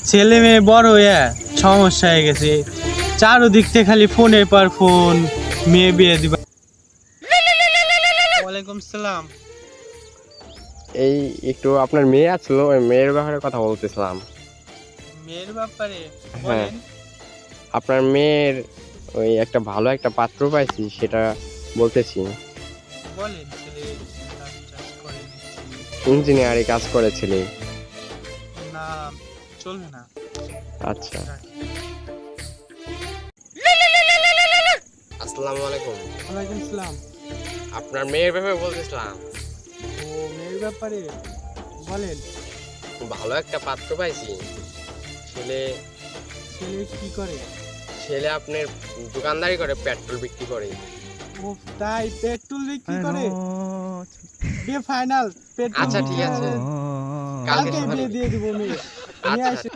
ছেলে মেয়ে বড় হয়ে সমস্যা হয়ে গেছে, চারোদিক থেকে খালি ফোনের পর ফোন, মেয়ে বিয়ে দিবা। ওয়ালাইকুম সালাম। এই একটু আপনার মেয়ে আছিল, ওই মেয়ের ব্যাপারে কথা বলতেছিলাম। মেয়ের ব্যাপারে হ্যাঁ, বলেন। আপনার মেয়ের ওই একটা ভালো একটা পাত্র পাইছি, সেটা বলতেছি। বলেন, ছেলে কাজ টাজ করে নাকি? ইঞ্জিনিয়ারিং কাজ করেছিলি? না, চলবে না। আচ্ছা, আসসালামু আলাইকুম। ওয়ালাইকুম সালাম। আপনার মেয়ের ব্যাপারে বলতেছিলাম। ও, মেয়ের ব্যাপারে বলেন। ভালো একটা পাত্র পাইছি। ছেলে ছেলে কি করে? ছেলে আপনার দোকানদারি করে, পেট্রোল বিক্রি করে। ও তাই, পেট্রোল বিক্রি করে? বিয়ে ফাইনাল। পেট্রোল আচ্ছা, ঠিক আছে। কালকে বিয়ে দিয়ে দিব মেয়ে। নিয়ে আচ্ছা। আসে।